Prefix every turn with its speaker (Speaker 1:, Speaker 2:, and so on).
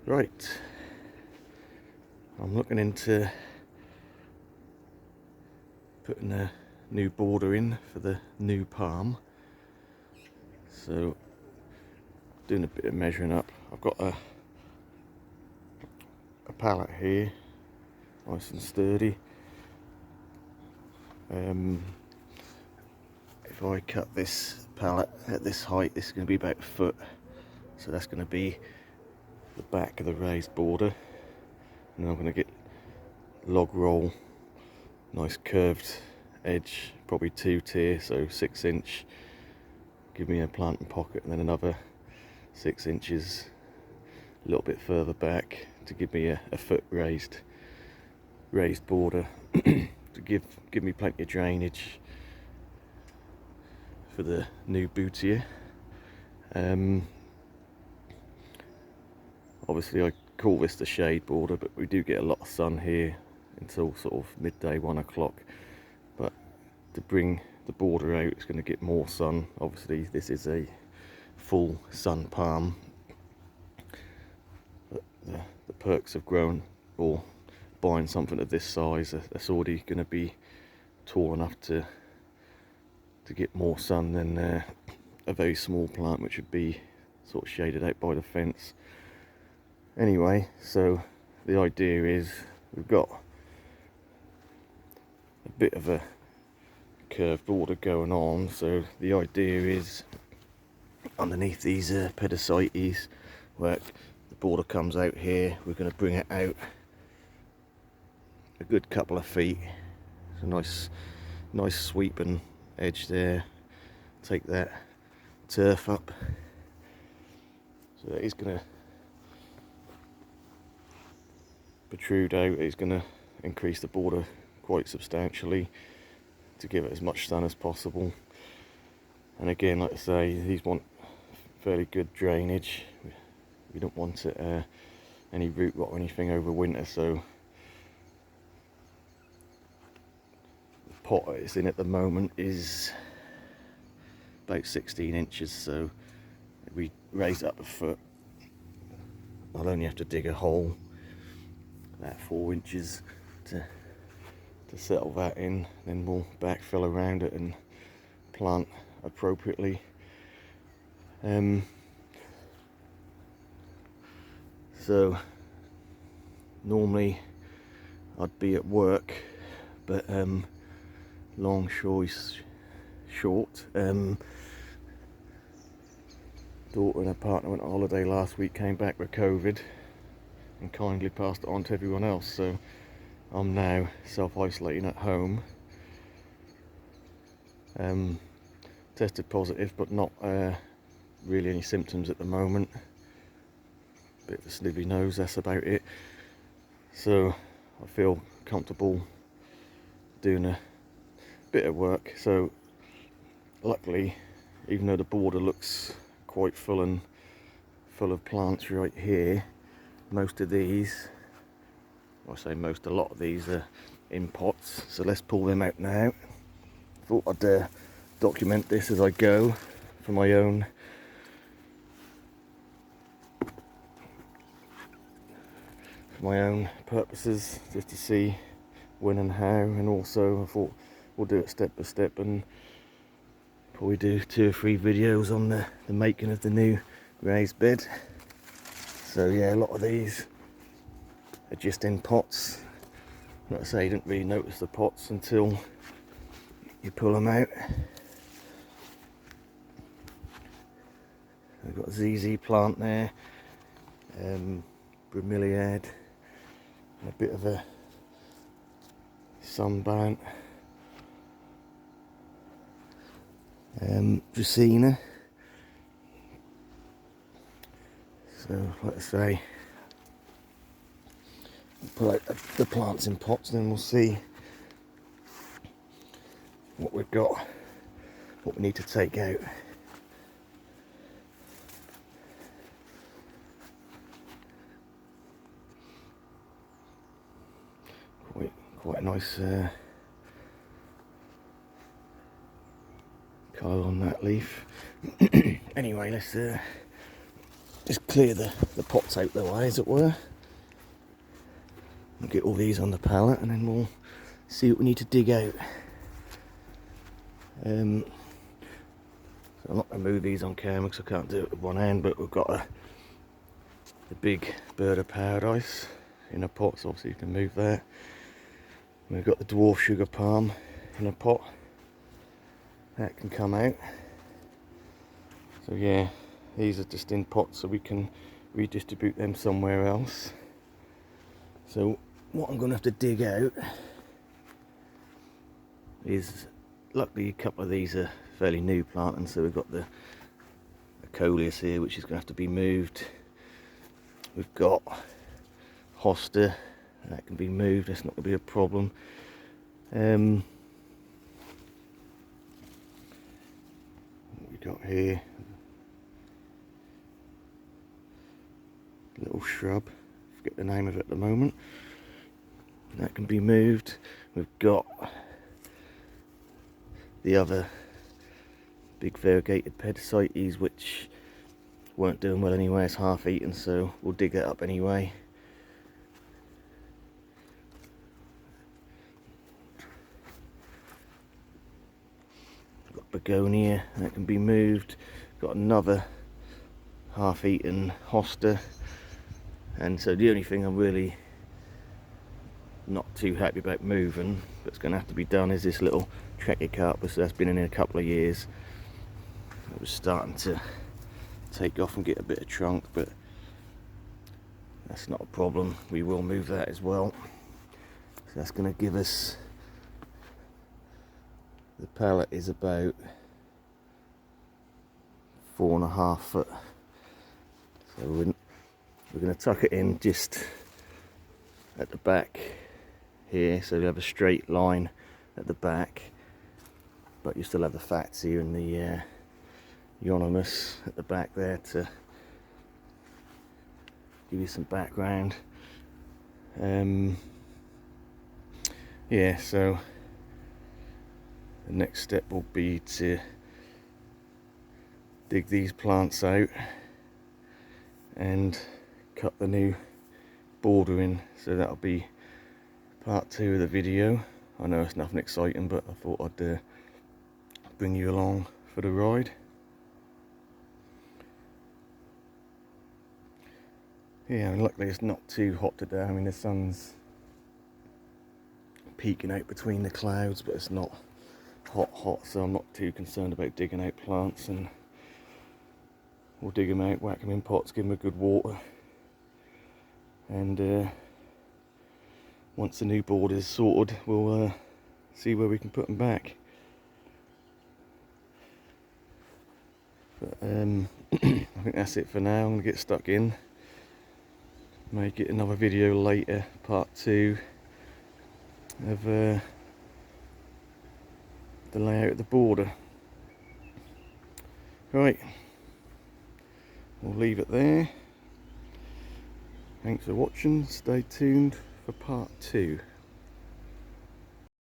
Speaker 1: Right, I'm looking into putting a new border in for the new palm. So, doing a bit of measuring up. I've got a pallet here, nice and sturdy. If I cut this pallet at this height, this is going to be about a foot. So that's going to be the back of the raised border. And then I'm going to get log roll, nice curved edge, probably 2-tier, so 6 inch. Give me a planting pocket, and then another 6 inches a little bit further back to give me a foot raised border to give me plenty of drainage for the new Butia. Obviously I call this the shade border, but we do get a lot of sun here until sort of midday, 1 o'clock. But to bring the border out, it's going to get more sun. Obviously this is a full sun palm, but the perks of growing or buying something of this size, that's already going to be tall enough to get more sun than a very small plant which would be sort of shaded out by the fence. Anyway, so the idea is we've got a bit of a curved border going on, so the idea is underneath these pedicites, where the border comes out here, we're going to bring it out a good couple of feet. It's a nice sweeping edge there. Take that turf up, so that is going to protrude out. It's going to increase the border quite substantially to give it as much sun as possible. And again, like I say, these want fairly good drainage. We don't want it any root rot or anything over winter, so the pot it's in at the moment is about 16 inches, so if we raise it up a foot, I'll only have to dig a hole about 4 inches to settle that in. Then we'll backfill around it and plant appropriately. So normally I'd be at work, but long choice short. Daughter and her partner went on holiday last week, came back with COVID and kindly passed it on to everyone else, so I'm now self-isolating at home. Tested positive, but not really any symptoms at the moment. Bit of a sniffy nose, that's about it. So I feel comfortable doing a bit of work. So luckily, even though the border looks quite full of plants right here, most of these, I say most, a lot of these are in pots. So let's pull them out now. Thought I'd document this as I go for my own purposes, just to see when and how, and also I thought we'll do it step by step and probably do 2 or 3 videos on the making of the new raised bed. So yeah, a lot of these are just in pots. Like I say, you didn't really notice the pots until you pull them out. I've got a ZZ plant there, bromeliad, and a bit of a sunburnt Dracaena. So like I say, pull out the plants in pots, then we'll see what we've got, what we need to take out. Quite a nice colour on that leaf. Anyway, let's just clear the pots out the way, as it were. We'll get all these on the pallet and then we'll see what we need to dig out. So I'm not going to move these on camera because I can't do it with one hand, but we've got the big bird of paradise in a pot, so obviously you can move that. We've got the dwarf sugar palm in a pot, that can come out. So yeah, these are just in pots so we can redistribute them somewhere else. So what I'm going to have to dig out is, luckily a couple of these are fairly new planting, so we've got the coleus here which is going to have to be moved. We've got hosta, that can be moved, that's not going to be a problem. What we got here, little shrub, forget the name of it at the moment, that can be moved. We've got the other big variegated pedicites which weren't doing well anyway, it's half eaten, so we'll dig that up anyway. Got begonia, that can be moved. Got another half eaten hosta, and so the only thing I'm really not too happy about moving that's going to have to be done is this little trachycarpus that's been in a couple of years. It was starting to take off and get a bit of trunk, but that's not a problem, we will move that as well. So that's going to give us, the pallet is about 4.5 foot, so we're going to tuck it in just at the back here, so we have a straight line at the back, but you still have the fats here and the Euonymus at the back there to give you some background. Yeah, so the next step will be to dig these plants out and cut the new border in, so that'll be part 2 of the video. I know it's nothing exciting, but I thought I'd bring you along for the ride. Yeah, and luckily it's not too hot today. I mean, the sun's peeking out between the clouds, but it's not hot, so I'm not too concerned about digging out plants, and we'll dig them out, whack them in pots, give them a good water, and once the new border's sorted, we'll see where we can put them back. But I think that's it for now. I'm going to get stuck in. May get another video later, part 2 of the layout of the border. Right, we'll leave it there. Thanks for watching, stay tuned for part 2.